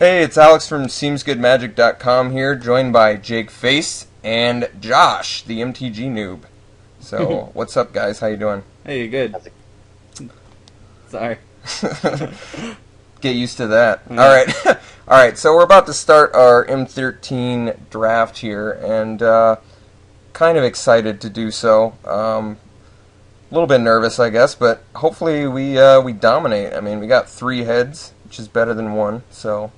Hey, it's Alex from SeemsGoodMagic.com here, joined by Jake Face and Josh, the MTG noob. So, what's up, guys? How you doing? Hey, good. Sorry. Get used to that. Yeah. All right. All right, so we're about to start our M13 draft here, and kind of excited to do so. A little bit nervous, I guess, but hopefully we dominate. I mean, we got 3 heads, which is better than 1, so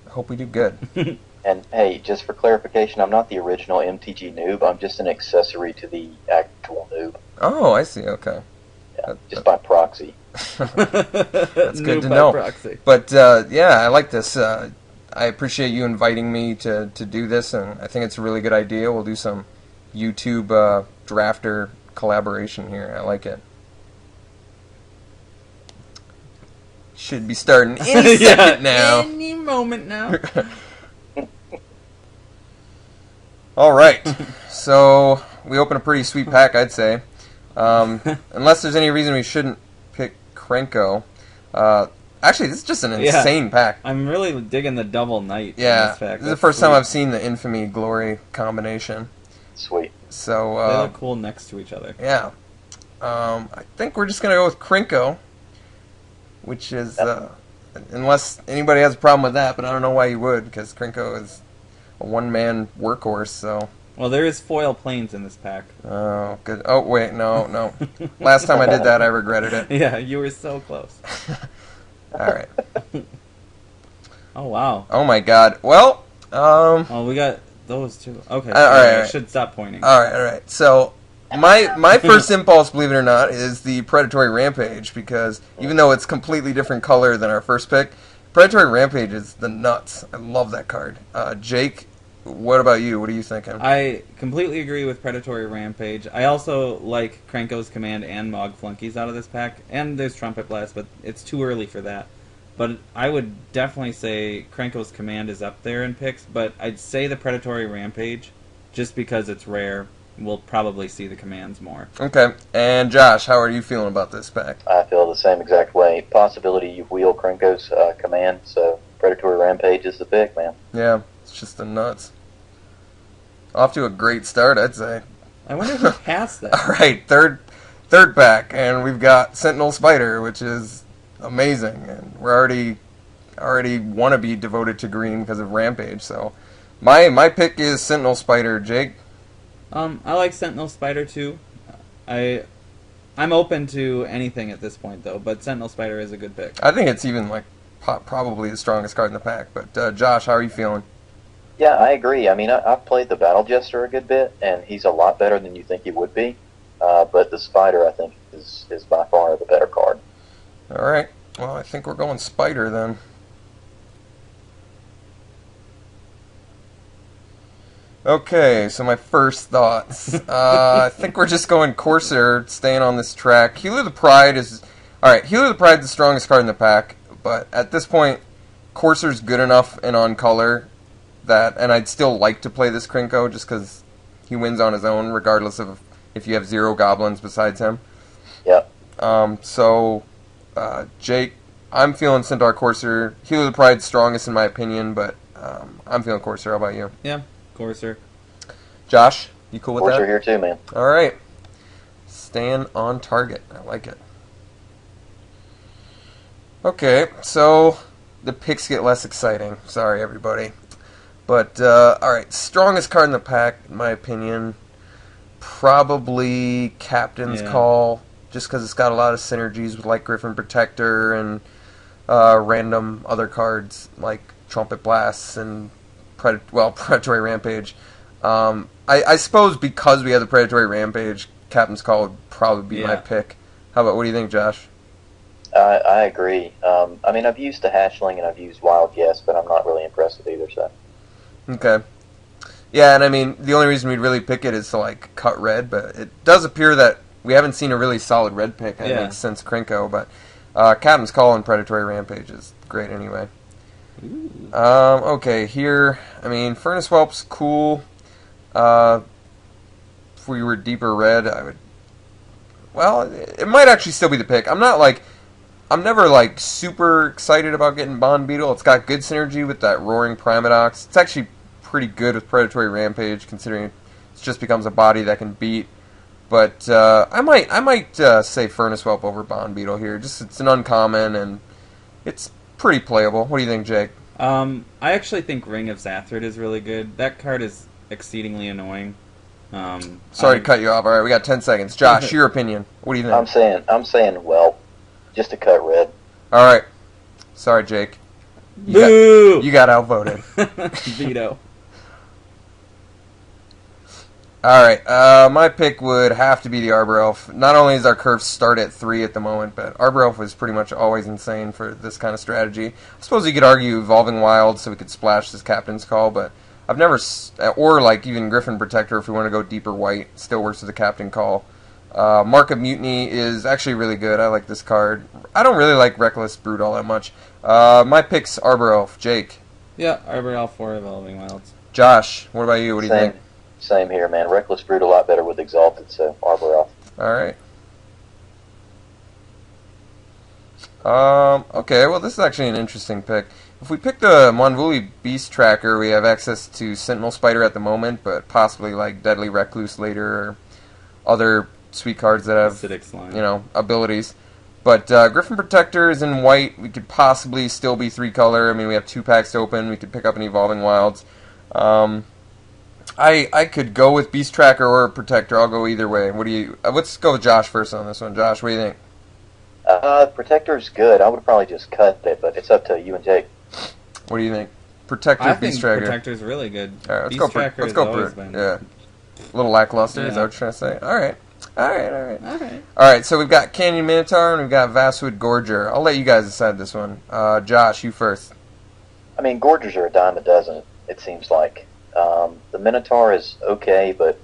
I hope we do good. And hey, just for clarification, I'm not the original MTG noob. I'm just an accessory to the actual noob. Oh, I see. Okay. Yeah, just by proxy. That's good to know. Proxy. But yeah, I like this. I appreciate you inviting me to do this, and I think it's a really good idea. We'll do some YouTube drafter collaboration here. I like it. Should be starting any second now. Any moment now. All right. So we open a pretty sweet pack, I'd say. Unless there's any reason we shouldn't pick Krenko. Actually, this is just an insane pack. I'm really digging the double knight. Yeah, in this pack. This is the first time I've seen the Infamy Glory combination. Sweet. So they look cool next to each other. Yeah. I think we're just gonna go with Krenko, which is unless anybody has a problem with that, but I don't know why you would, because Krenko is a one-man workhorse. So. Well, there is foil planes in this pack. Oh, good. Oh, wait, no. Last time I did that, I regretted it. Yeah, you were so close. All right. Oh, wow. Oh, my God. Well, Oh, we got those two. Okay, all right. I should stop pointing. All right. So, my first impulse, believe it or not, is the Predatory Rampage, because even though it's completely different color than our first pick, Predatory Rampage is the nuts. I love that card. Jake, what about you? What are you thinking? I completely agree with Predatory Rampage. I also like Krenko's Command and Mog Flunkies out of this pack. And there's Trumpet Blast, but it's too early for that. But I would definitely say Krenko's Command is up there in picks, but I'd say the Predatory Rampage, just because it's rare. We'll probably see the commands more. Okay. And Josh, how are you feeling about this pack? I feel the same exact way. Possibility you wheel Krenko's command, so Predatory Rampage is the pick, man. Yeah, it's just the nuts. Off to a great start, I'd say. I wonder who passed that. All right, third pack, and we've got Sentinel Spider, which is amazing, and we're already want to be devoted to green because of Rampage. So, my pick is Sentinel Spider. Jake. I like Sentinel Spider too. I'm open to anything at this point though, but Sentinel Spider is a good pick. I think it's even like probably the strongest card in the pack. But Josh, how are you feeling? Yeah, I agree. I mean, I've played the Battle Jester a good bit, and he's a lot better than you think he would be. But the Spider, I think, is by far the better card. All right. Well, I think we're going Spider then. Okay, so my first thoughts. I think we're just going Corsair, staying on this track. Healer of the Pride is... Alright, Healer of the Pride is the strongest card in the pack, but at this point, Corsair's good enough and on color that... And I'd still like to play this Krenko just because he wins on his own, regardless of if you have 0 goblins besides him. Yep. Jake, I'm feeling Centaur Corsair. Healer of the Pride's strongest in my opinion, but I'm feeling Corsair. How about you? Yeah. Corsair. Josh, you cool with that? Corsair here too, man. All right. Staying on target. I like it. Okay, so the picks get less exciting. Sorry, everybody. But, alright, strongest card in the pack, in my opinion, probably Captain's Call, just because it's got a lot of synergies with, like, Griffin Protector and random other cards, like Trumpet Blasts and Predatory Rampage. I suppose because we have the Predatory Rampage, Captain's Call would probably be my pick. What do you think, Josh? I agree. I mean, I've used the Hatchling and I've used Wild Guess, but I'm not really impressed with either, so. Okay. Yeah, and I mean, the only reason we'd really pick it is to, like, cut red, but it does appear that we haven't seen a really solid red pick, I think, since Krenko, but Captain's Call and Predatory Rampage is great anyway. Okay, here, I mean, Furnace Whelp's cool. If we were deeper red, I would... Well, it might actually still be the pick. I'm I'm never like super excited about getting Bond Beetle. It's got good synergy with that Roaring Primadox. It's actually pretty good with Predatory Rampage, considering it just becomes a body that can beat. But I might say Furnace Whelp over Bond Beetle here. Just it's an uncommon and it's pretty playable. What do you think, Jake? I actually think Ring of Zathrid is really good. That card is exceedingly annoying. Sorry to cut you off. All right, we got 10 seconds. Josh, your opinion. What do you think? I'm saying, well, just to cut red. All right. Sorry, Jake. Boo! You got outvoted. Veto. All right. My pick would have to be the Arbor Elf. Not only is our curve start at 3 at the moment, but Arbor Elf is pretty much always insane for this kind of strategy. I suppose you could argue Evolving Wild so we could splash this Captain's Call, but I've never... Or like even Griffin Protector if we want to go deeper white. Still works with the Captain Call. Mark of Mutiny is actually really good. I like this card. I don't really like Reckless Brute all that much. My pick's Arbor Elf. Jake? Yeah, Arbor Elf for Evolving Wilds. Josh, what about you? What do you think? Same here, man. Reckless Brute a lot better with Exalted, so Arbor Elf. All right. Okay, well, this is actually an interesting pick. If we pick the Monvuli Beast Tracker, we have access to Sentinel Spider at the moment, but possibly like Deadly Recluse later or other sweet cards that have, Acidic Slime. abilities. But Griffin Protector is in white. We could possibly still be 3-color. I mean, we have 2 packs to open. We could pick up an Evolving Wilds. I could go with Beast Tracker or Protector. I'll go either way. What do you? Let's go with Josh first on this one. Josh, what do you think? Protector's good. I would probably just cut it, but it's up to you and Jake. What do you think? Protector, I Beast think Tracker. Protector's really good. All right, let's Beast go. Tracker Let's has go. always been. Yeah, a little lackluster. Yeah. Is that what you're trying to say? All right. All right. All right. So we've got Canyon Minotaur and we've got Vastwood Gorger. I'll let you guys decide this one. Josh, you first. I mean, Gorgers are a dime a dozen, it seems like. The Minotaur is okay, but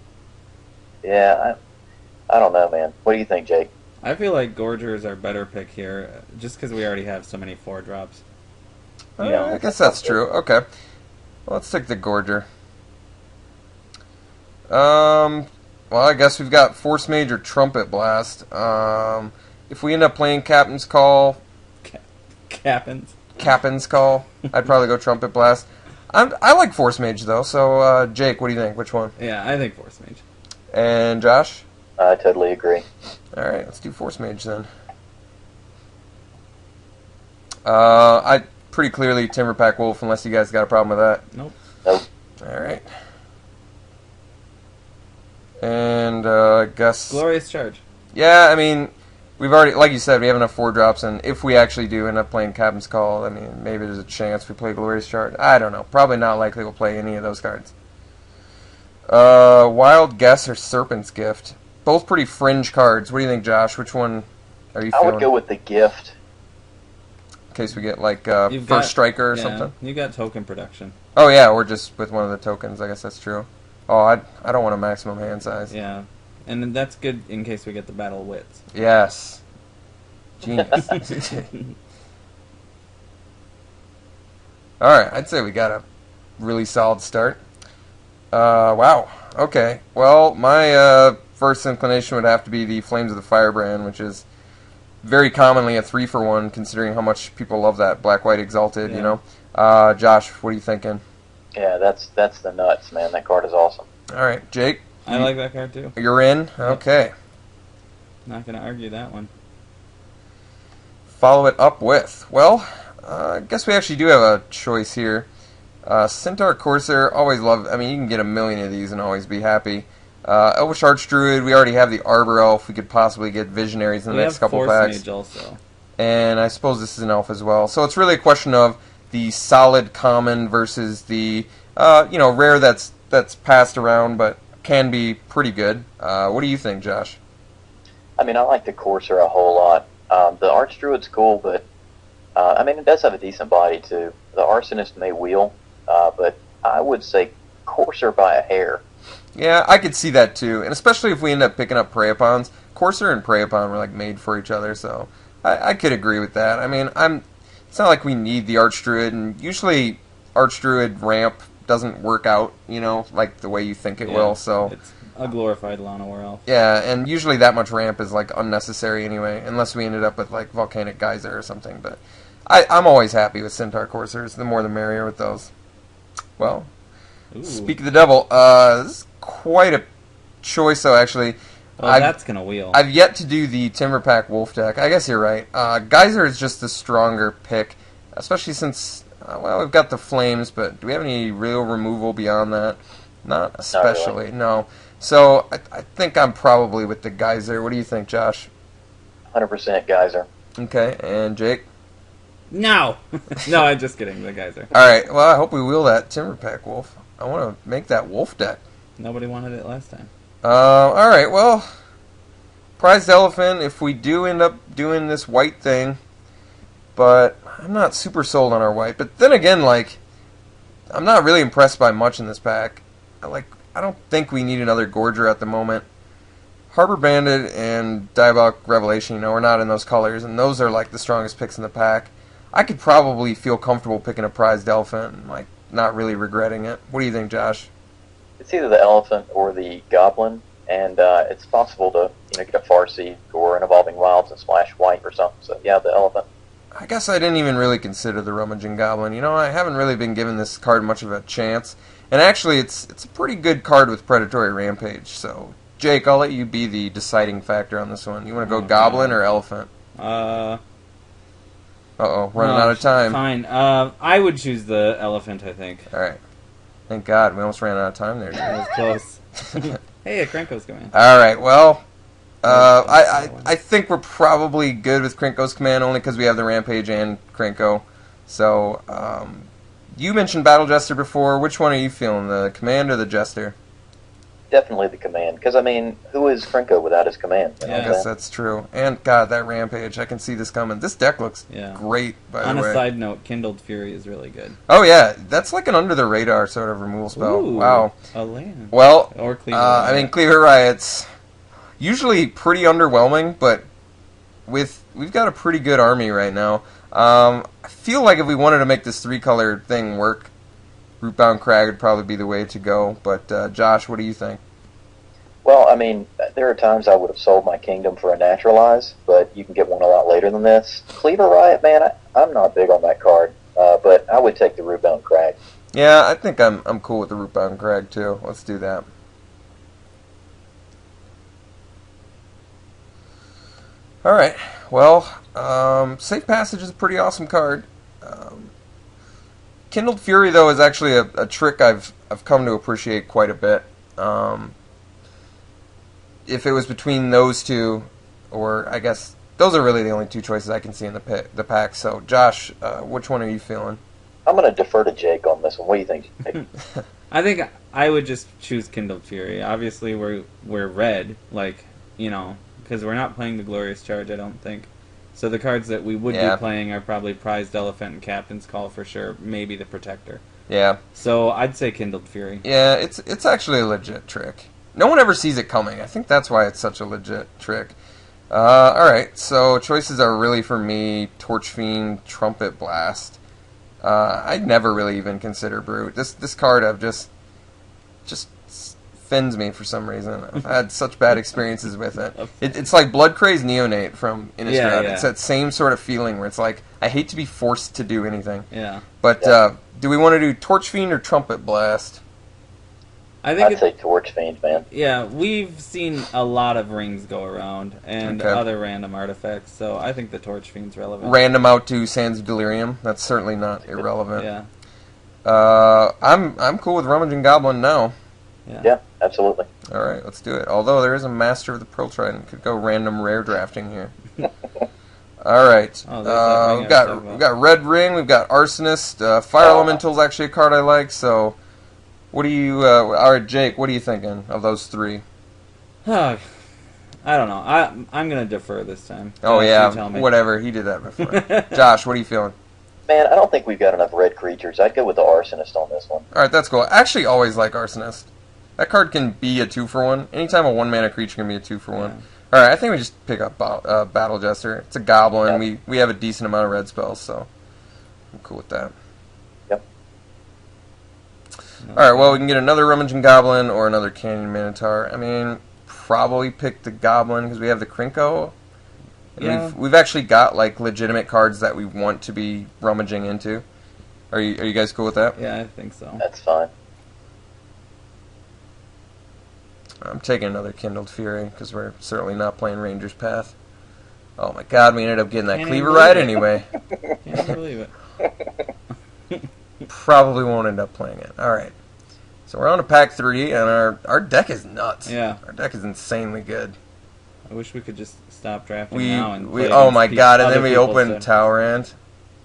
yeah, I don't know, man. What do you think, Jake? I feel like Gorger is our better pick here, just because we already have so many 4-drops. I guess that's true. Okay. Well, let's take the Gorger. Well, I guess we've got Force Mage or Trumpet Blast. If we end up playing Captain's Call... Captain's Call, I'd probably go Trumpet Blast. I like Force Mage, though, so Jake, what do you think? Which one? Yeah, I think Force Mage. And Josh? I totally agree. Alright, let's do Force Mage, then. I pretty clearly Timberpack Wolf, unless you guys got a problem with that. Nope. Alright. And, I guess... Glorious Charge. Yeah, I mean, we've already, like you said, we have enough 4-drops, and if we actually do end up playing Captain's Call, I mean, maybe there's a chance we play Glorious Charge. I don't know. Probably not likely we'll play any of those cards. Wild Guess or Serpent's Gift. Both pretty fringe cards. What do you think, Josh? Which one are you feeling? I would go with the Gift. In case we get, like, First Striker or something? You got token production. Oh, yeah, or just with one of the tokens. I guess that's true. Oh, I don't want a maximum hand size. Yeah. And then that's good in case we get the Battle Wits. Yes. Genius. Alright, I'd say we got a really solid start. Wow. Okay. Well, my first inclination would have to be the Flames of the Firebrand, which is very commonly a 3-for-1, considering how much people love that Black-White Exalted, Josh, what are you thinking? Yeah, that's the nuts, man. That card is awesome. Alright, Jake? I like that card, too. You're in? Okay. Not going to argue that one. Follow it up with. Well, I guess we actually do have a choice here. Centaur Corsair, always love. I mean, you can get a million of these and always be happy. Elvish Archdruid, we already have the Arbor Elf. We could possibly get Visionaries in the next couple packs. Mage also. And I suppose this is an elf as well. So it's really a question of the solid common versus the rare that's passed around but can be pretty good. What do you think, Josh? I mean, I like the Corsair a whole lot. The Archdruid's cool, but I mean, it does have a decent body too. The Arsonist may wheel, but I would say Corsair by a hair. Yeah, I could see that too, and especially if we end up picking up Preyapons. Corsair and Preyapon were like made for each other, so I could agree with that. I mean, it's not like we need the Archdruid, and usually Archdruid ramp doesn't work out, like the way you think it will. So a glorified Llanowar elf. Yeah, and usually that much ramp is like unnecessary anyway, unless we ended up with like Volcanic Geyser or something. But I'm always happy with Centaur Coursers. The more the merrier with those. Well, Ooh. speak of the devil. This is quite a choice, though. Actually, Well, that's gonna wheel. I've yet to do the Timber Pack Wolf deck. I guess you're right. Geyser is just the stronger pick, especially since well, we've got the flames, but do we have any real removal beyond that? Not especially. Not really. No. So I think I'm probably with the Geyser. What do you think, Josh? 100% Geyser. Okay, and Jake? No! No, I'm just kidding. The Geyser. Alright, well, I hope we wheel that Timber Pack Wolf. I want to make that Wolf deck. Nobody wanted it last time. Alright, well, Prized Elephant, if we do end up doing this white thing, but I'm not super sold on our white. But then again, like, I'm not really impressed by much in this pack. I don't think we need another Gorger at the moment. Harbor Bandit and Diabolic Revelation, we're not in those colors, and those are like the strongest picks in the pack. I could probably feel comfortable picking a Prized Elephant and like not really regretting it. What do you think, Josh? It's either the Elephant or the Goblin, and it's possible to get a Farseed or an Evolving Wilds and splash white or something. So yeah, the Elephant. I guess I didn't even really consider the Rummaging Goblin. I haven't really been giving this card much of a chance. And actually, it's a pretty good card with Predatory Rampage. So, Jake, I'll let you be the deciding factor on this one. You want to go Goblin or Elephant? Uh-oh, running out of time. Fine. I would choose the Elephant, I think. All right. Thank God, we almost ran out of time there, That Jake. was close. Hey, a Krenko's coming. All right, well, I think we're probably good with Krenko's command only because we have the Rampage and Krenko. So, you mentioned Battle Jester before. Which one are you feeling, the command or the Jester? Definitely the command, because who is Krenko without his command? You know Yeah. what I I'm guess saying? that's true. And, God, that Rampage, I can see this coming. This deck looks Yeah. great, by On the way. a side note, Kindled Fury is really good. Oh, yeah, that's like an under-the-radar sort of removal spell. Ooh, Wow. A land. Well, Or Cleaver. I mean, Cleaver Riot's usually pretty underwhelming, but we've got a pretty good army right now. I feel like if we wanted to make this three-color thing work, Rootbound Crag would probably be the way to go. But, Josh, what do you think? Well, there are times I would have sold my kingdom for a Naturalize, but you can get one a lot later than this. Cleaver Riot, man, I'm not big on that card, but I would take the Rootbound Crag. Yeah, I think I'm cool with the Rootbound Crag, too. Let's do that. Alright, well, Safe Passage is a pretty awesome card. Kindled Fury, though, is actually a trick I've come to appreciate quite a bit. If it was between those two, or I guess those are really the only two choices I can see in the pack. So, Josh, which one are you feeling? I'm going to defer to Jake on this one. What do you think, Jake? I think I would just choose Kindled Fury. Obviously, we're red, because we're not playing the Glorious Charge, I don't think. So the cards that we would be playing are probably Prized Elephant and Captain's Call for sure, maybe the Protector. Yeah. So I'd say Kindled Fury. Yeah, it's actually a legit trick. No one ever sees it coming. I think that's why it's such a legit trick. Alright, so choices are really for me Torch Fiend, Trumpet Blast. I'd never really even consider Brute. This card I've just offends me for some reason. I've had such bad experiences with it. It's like Blood Crazed Neonate from Innistrad. Yeah. It's that same sort of feeling where it's like, I hate to be forced to do anything. Yeah. But do we want to do Torch Fiend or Trumpet Blast? I'd say Torch Fiend, man. Yeah, we've seen a lot of rings go around and other random artifacts, so I think the Torch Fiend's relevant. Random out to Sands of Delirium. That's certainly not irrelevant. Yeah. I'm cool with Rummaging Goblin now. Yeah, absolutely. All right, let's do it. Although there is a Master of the Pearl Trident, could go random rare drafting here. All right, Oh, we've got Red Ring, we've got Arsonist. Fire Elemental's actually a card I like. So, what do you? All right, Jake, what are you thinking of those three? I don't know. I'm gonna defer this time. Oh Josh, yeah, you tell me. whatever. He did that before. Josh, what are you feeling? Man, I don't think we've got enough red creatures. I'd go with the Arsonist on this one. All right, that's cool. I actually always like Arsonist. That card can be a 2-for-1. Anytime a 1-mana creature can be a 2-for-1. Yeah. All right, I think we just pick up Battle Jester. It's a goblin. Yep. We have a decent amount of red spells, so I'm cool with that. Yep. Alright, well, we can get another Rummaging Goblin or another Canyon Minotaur. I mean, probably pick the Goblin because we have the Krinko. And Yeah. we've actually got, like, legitimate cards that we want to be rummaging into. Are you guys cool with that? Yeah, I think so. That's fine. I'm taking another Kindled Fury because we're certainly not playing Ranger's Path. Oh my god, we ended up getting that Can't Cleaver even Ride believe it. anyway. Can't believe it. Probably won't end up playing it. Alright. So we're on to pack 3, and our deck is nuts. Yeah. Our deck is insanely good. I wish we could just stop drafting We now and play oh against my god, and then other we people's opened decks. Towerand.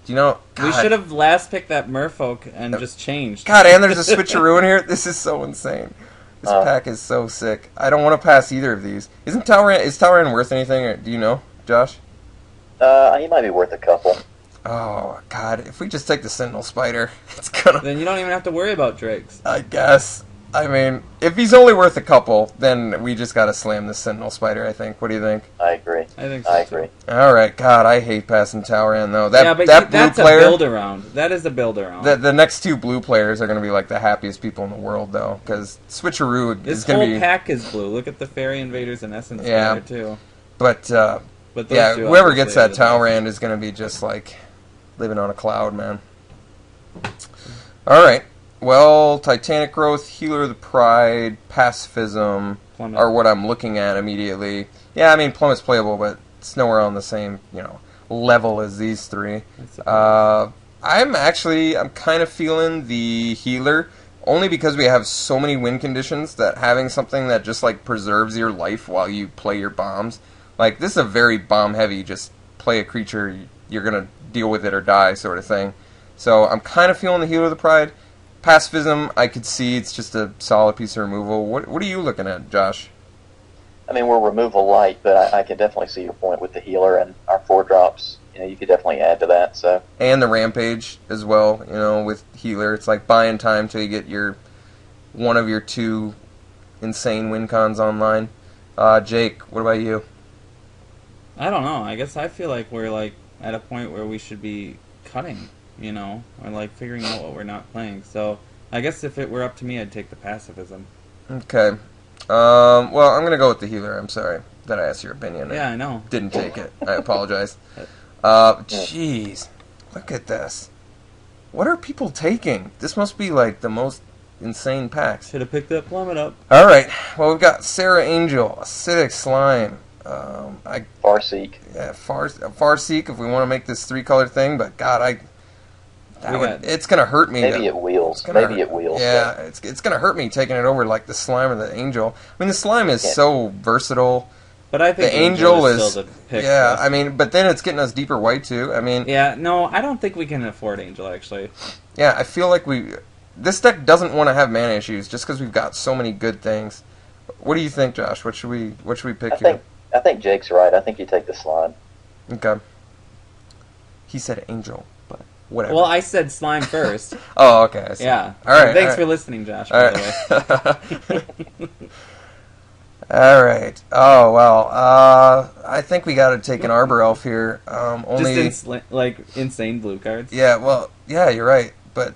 Do you know? We God. should have last picked that Merfolk and just changed. God, and there's a switcheroo in here. This is so insane. This Oh. pack is so sick. I don't want to pass either of these. Is Towerand worth anything? Or do you know, Josh? He might be worth a couple. Oh god, if we just take the Sentinel Spider, it's gonna. Then you don't even have to worry about Drakes. I guess. I mean, if he's only worth a couple, then we just gotta slam the Sentinel Spider. I think. What do you think? I agree. I think so. I too. agree. All right, God, I hate passing Towerand though. That Yeah, but that blue that's player. a build around. That is a build around. The next 2 blue players are going to be like the happiest people in the world, though, because Switcheroo This is going whole to be. pack is blue. Look at the Fairy Invaders and Essence Yeah. there too. But But those yeah, two whoever obviously gets that are the best. Towerand is going to be just like living on a cloud, man. All right, well, Titanic Growth, Healer of the Pride, Pacifism Plummet. are what I'm looking at immediately. Yeah, I mean Plummet's playable, but it's nowhere on the same level as these 3. That's I'm kind of feeling the healer only because we have so many win conditions that having something that just like preserves your life while you play your bombs. Like this is a very bomb heavy, just play a creature, you're gonna deal with it or die sort of thing. So I'm kind of feeling the Healer of the Pride. Pacifism, I could see it's just a solid piece of removal. What are you looking at, Josh? I mean, we're removal light, but I can definitely see your point with the healer and our 4-drops. You could definitely add to that. So And the Rampage as well, with healer. It's like buying time till you get one of your 2 insane win cons online. Jake, what about you? I don't know. I guess I feel like we're like at a point where we should be cutting, or like figuring out what we're not playing. So I guess if it were up to me, I'd take the Pacifism. Okay. Well, I'm going to go with the healer. I'm sorry that I asked your opinion. Yeah, I know. Didn't take it. I apologize. Jeez. Look at this. What are people taking? This must be like the most insane packs. Should have picked that Plummet up. All right. Well, we've got Sarah Angel, Acidic Slime. Farseek. Yeah, Farseek if we want to make this 3-color thing, but God, it's gonna hurt me. Maybe it wheels. Yeah, it's gonna hurt me taking it over like the Slime or the Angel. I mean, the Slime is so versatile. But I think The Angel is still the pick. yeah. for us. I mean, but then it's getting us deeper white too. I mean, Yeah, no, I don't think we can afford Angel actually. yeah, I feel like this deck doesn't want to have mana issues just because we've got so many good things. What do you think, Josh? What should we pick here? I think Jake's right. I think you take the slime. Okay. He said Angel, but whatever. Well, I said Slime first. Oh, okay. I see. Yeah. All right. Thanks for listening, Josh, by the way. All right. Oh well. I think we got to take an Arbor Elf here. Only. Just insane blue cards. Yeah. Well. Yeah. You're right. But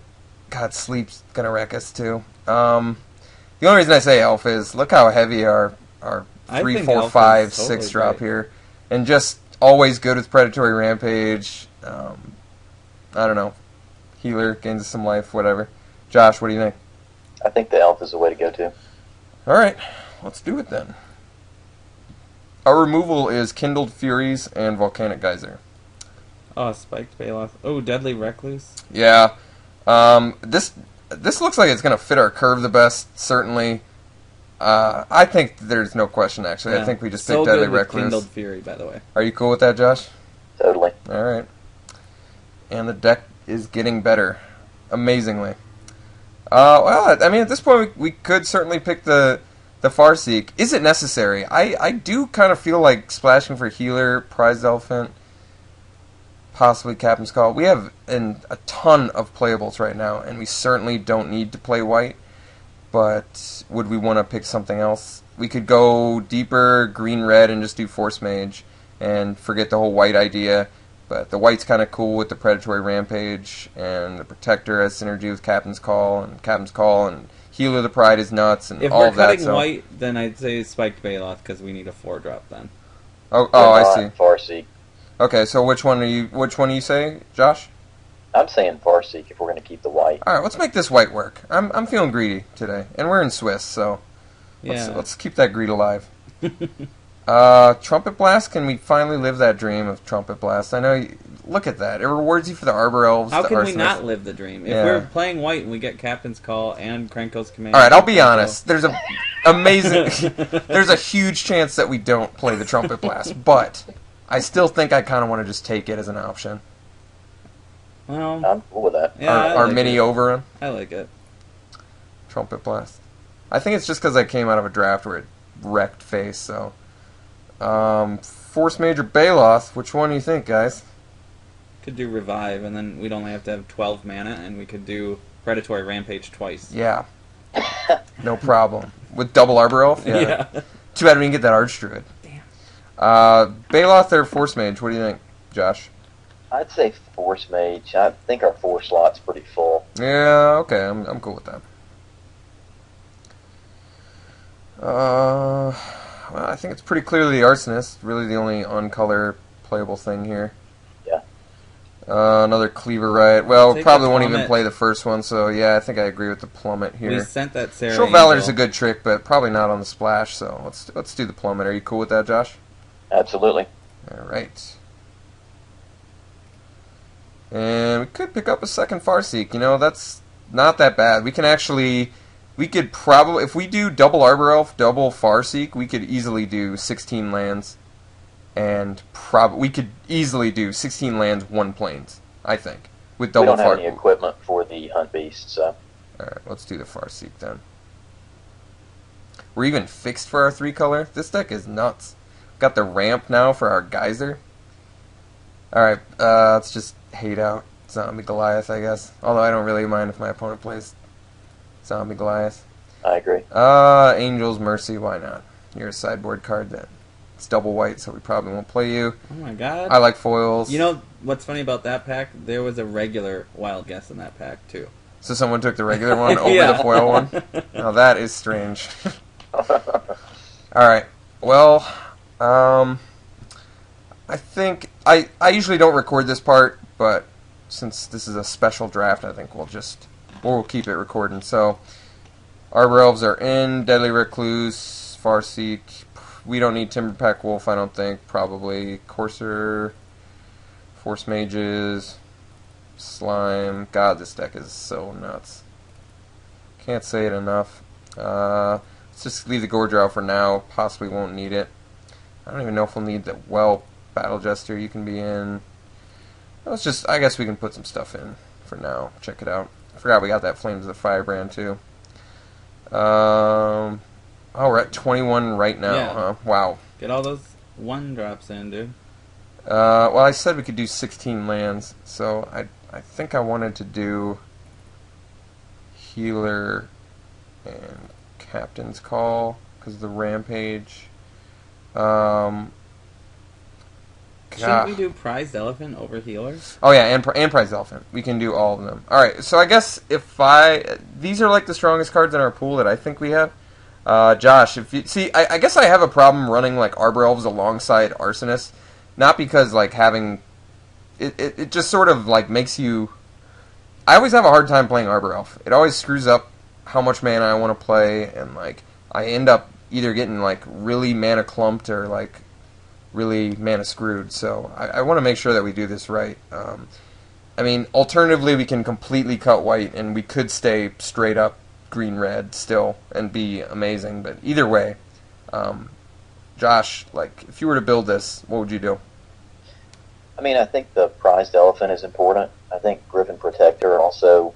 God, sleep's gonna wreck us too. The only reason I say Elf is look how heavy our I 3, think 4, Elf 5, is totally 6 drop great. here, and just always good with Predatory Rampage. I don't know. Healer gains some life. Whatever. Josh, what do you think? I think the elf is the way to go to. All right, let's do it then. Our removal is Kindled Furies and Volcanic Geyser. Oh, Spiked Baloth. Oh, Deadly Recluse. Yeah, this looks like it's going to fit our curve the best, certainly. I think there's no question, actually. Yeah. I think we just so picked Deadly good with Recluse. Kindled Fury, by the way. Are you cool with that, Josh? Totally. All right. And the deck is getting better, amazingly. Well, I mean, at this point, we could certainly pick the Farseek. Is it necessary? I do kind of feel like splashing for Healer, Prized Elephant, possibly Captain's Call. We have a ton of playables right now, and we certainly don't need to play white. But would we want to pick something else? We could go deeper, green-red, and just do Force Mage, and forget the whole white idea. But the white's kind of cool with the Predatory Rampage, and the Protector has synergy with Captain's Call, and Healer of the Pride is nuts, and If all we're of that. cutting white, then I'd say Spiked Baloth because we need a 4-drop then. Oh, I see. Farseek. Okay, so which one do you say, Josh? I'm saying Farseek if we're going to keep the white. All right, let's make this white work. I'm feeling greedy today, and we're in Swiss, so let's keep that greed alive. Trumpet Blast. Can we finally live that dream of Trumpet Blast? I know. Look at that. It rewards you for the Arbor Elves. How the can Arsonists. we not live the dream? If we're playing white and we get Captain's Call and Krenko's Command. All right, I'll be honest. There's a there's a huge chance that we don't play the Trumpet Blast, but I still think I kind of want to just take it as an option. Well, I'm cool with that. Yeah, our like mini Overrun. I like it. Trumpet Blast. I think it's just because I came out of a draft where it wrecked face. So, Force Major Baloth. Which one do you think, guys? Could do Revive, and then we'd only have to have 12 mana, and we could do Predatory Rampage twice. Yeah. No problem. With double Arbor Elf? Yeah. Too bad we didn't get that Archdruid. Damn. Baloth or Force Mage? What do you think, Josh? I'd say Force Mage. I think our 4 slot's pretty full. Yeah, okay. I'm cool with that. Well, I think it's pretty clearly the Arsonist. Really the only on-color playable thing here. Yeah. Another Cleaver Riot. Well, Take probably the won't even Plummet. play the first one, so yeah, I think I agree with the Plummet here. We sent that Sarah Show Valor's Angel. a good trick, but probably not on the splash, so let's do the Plummet. Are you cool with that, Josh? Absolutely. Alright. And we could pick up a second Farseek. You know, that's not that bad. We could probably, if we do double Arbor Elf, double Farseek, we could easily do 16 lands. And we could easily do 16 lands, 1 plains, I think. With double We don't have any equipment for the Hunt Beast, so... Alright, let's do the Farseek then. We're even fixed for our 3-color. This deck is nuts. Got the ramp now for our Geyser. Alright, let's just hate out Zombie Goliath, I guess. Although I don't really mind if my opponent plays Zombie Goliath. I agree. Angel's Mercy, why not? You're a sideboard card then. It's double white, so we probably won't play you. Oh my god. I like foils. You know what's funny about that pack? There was a regular Wild Guess in that pack, too. So someone took the regular one over Yeah. the foil one? Now that is strange. Alright, well, I think, I usually don't record this part, but since this is a special draft, I think we'll keep it recording. So, Arbor Elves are in, Deadly Recluse, Farseek, we don't need Timberpack Wolf, I don't think, probably, Courser, Force Mages, Slime, God, this deck is so nuts. Can't say it enough. Let's just leave the Gordrow for now, possibly won't need it. I don't even know if we'll need the Battle Jester you can be in. I guess we can put some stuff in for now. Check it out. I forgot we got that Flames of the Firebrand too. We're at 21 right now, Yeah. huh? Wow. Get all those 1-drops in, dude. Well, I said we could do 16 lands, so I think I wanted to do Healer and Captain's Call because of the Rampage. Shouldn't we do Prized Elephant over Healer? Oh yeah, and Prize Elephant. We can do all of them. Alright, so I guess these are like the strongest cards in our pool that I think we have. Josh, if you see, I guess I have a problem running like Arbor Elves alongside Arsonists. Not because like having it just sort of like makes you. I always have a hard time playing Arbor Elf. It always screws up how much mana I want to play, and like I end up either getting like really mana clumped or like really mana screwed. So I want to make sure that we do this right. I mean, alternatively, we can completely cut white, and we could stay straight up green-red still and be amazing. But either way, Josh, like if you were to build this, what would you do? I mean, I think the Prized Elephant is important. I think Griffin Protector also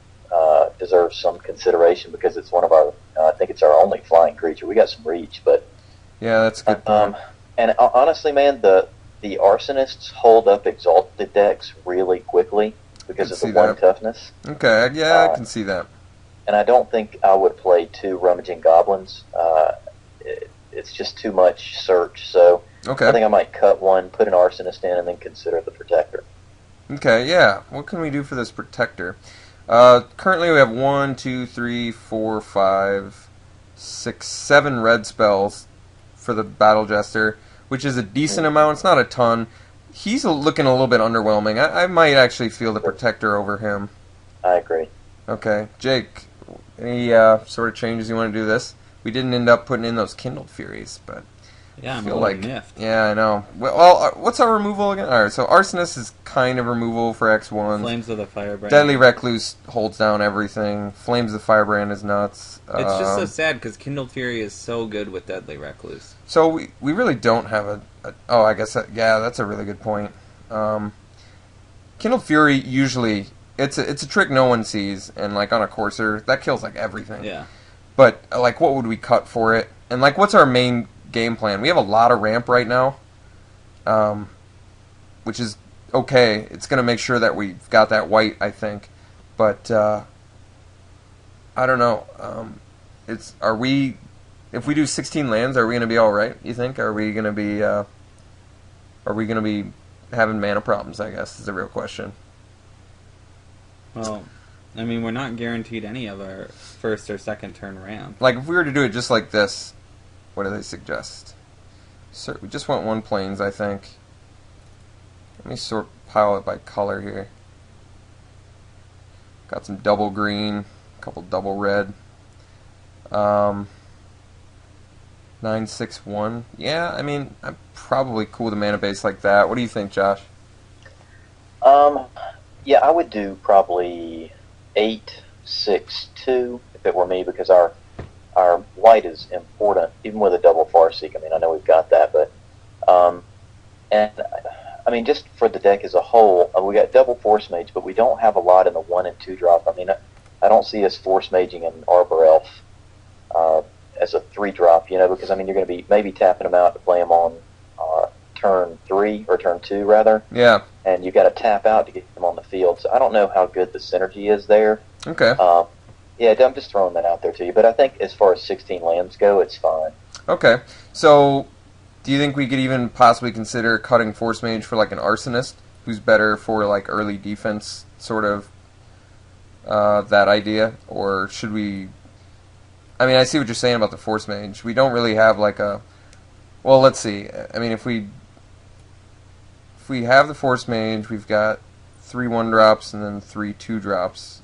deserves some consideration because it's one of our. I think it's our only flying creature. We got some reach, but Yeah, that's a good point. and honestly, man, the Arsonists hold up Exalted decks really quickly because of the see 1 that. toughness. Okay, yeah, I can see that. And I don't think I would play 2 Rummaging Goblins. It's just too much search. So Okay. I think I might cut 1, put an Arsonist in, and then consider the Protector. Okay, yeah. What can we do for this protector? Currently we have 1, 2, 3, 4, 5, 6, 7 red spells for the Battle Jester, which is a decent amount. It's not a ton. He's looking a little bit underwhelming. I might actually feel the protector over him. I agree. Okay, Jake, any sort of changes you want to do this? We didn't end up putting in those Kindled Furies, but Yeah, I'm feel a like little miffed. yeah, I know. Well, what's our removal again? All right, so Arsonist is kind of removal for X1. Flames of the Firebrand. Deadly Recluse holds down everything. Flames of the Firebrand is nuts. It's just so sad because Kindled Fury is so good with Deadly Recluse. So we really don't have a oh, I guess yeah, that's a really good point. Kindled Fury usually it's a trick no one sees, and like on a Courser that kills like everything. Yeah. But like, what would we cut for it? And like, what's our main game plan? We have a lot of ramp right now, which is okay. It's going to make sure that we've got that white, I think. But I don't know. If we do 16 lands, are we going to be all right? You think? Are we going to be having mana problems? I guess is the real question. Well, I mean, we're not guaranteed any of our first or second turn ramp. Like, if we were to do it just like this, what do they suggest? We just want one plains, I think. Let me pile it by color here. Got some double green, a couple double red. 9-6-1. Yeah, I mean, I'm probably cool with a mana base like that. What do you think, Josh? Yeah, I would do probably 8-6-2 if it were me, because our white is important, even with a double Farseek. I mean, I know we've got that, but and I mean, just for the deck as a whole, we got double Force Mage, but we don't have a lot in the 1 and 2 drop. I mean, I don't see us Force Maging an Arbor Elf as a 3 drop, because I mean, you're going to be maybe tapping them out to play them on turn 3 or turn 2 rather. Yeah. And you got to tap out to get them on the field. So I don't know how good the synergy is there. Okay. Yeah, I'm just throwing that out there to you. But I think as far as 16 lands go, it's fine. Okay. So, do you think we could even possibly consider cutting Force Mage for like an Arsonist, who's better for like early defense, sort of that idea? Or should we... I mean, I see what you're saying about the Force Mage. We don't really have like a... Well, let's see. I mean, if we have the Force Mage, we've got 3 1-drops and then 3 2-drops.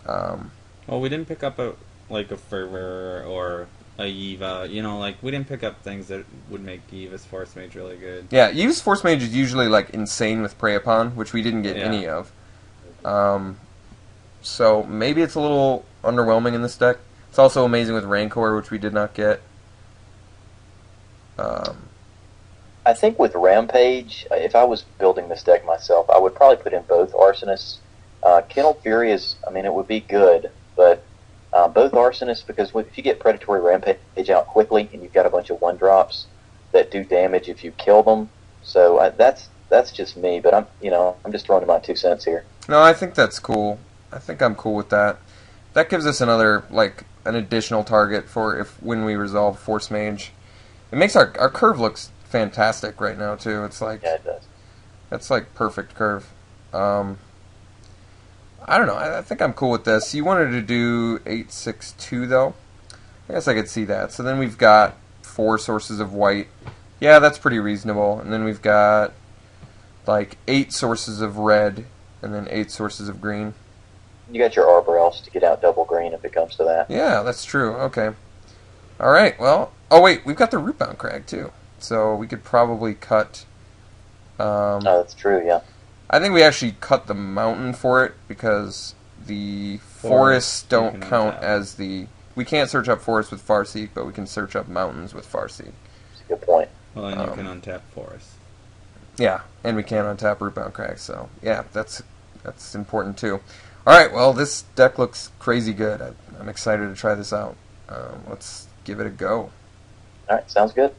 Well, we didn't pick up a Fervor or a Yiva. We didn't pick up things that would make Yiva's Force Mage really good. Yeah, Yiva's Force Mage is usually like insane with Prey Upon, which we didn't get any of. So maybe it's a little underwhelming in this deck. It's also amazing with Rancor, which we did not get. I think with Rampage, if I was building this deck myself, I would probably put in both Arsonists. Kindled Fury it would be good, but both Arsonists, because if you get Predatory Rampage out quickly and you've got a bunch of 1-drops that do damage if you kill them, so that's just me. But I'm just throwing in my 2 cents here. No, I think that's cool. I think I'm cool with that. That gives us another an additional target for when we resolve Force Mage. It makes our curve looks fantastic right now too. It's like, yeah, it does. That's like perfect curve. I don't know. I think I'm cool with this. You wanted to do 8-6-2 though. I guess I could see that. So then we've got 4 sources of white. Yeah, that's pretty reasonable. And then we've got like 8 sources of red, and then 8 sources of green. You got your Arbor Elves to get out double green if it comes to that. Yeah, that's true. Okay. All right. Well. Oh wait, we've got the Rootbound Crag too. So we could probably cut... oh, that's true, yeah. I think we actually cut the mountain for it, because the forests don't count as the... We can't search up forests with Farseek, but we can search up mountains with Farseek. That's a good point. Well, and you can untap forests. Yeah, and we can untap Rootbound Crag, so yeah, that's important too. Alright, well, this deck looks crazy good. I'm excited to try this out. Let's give it a go. Alright, sounds good.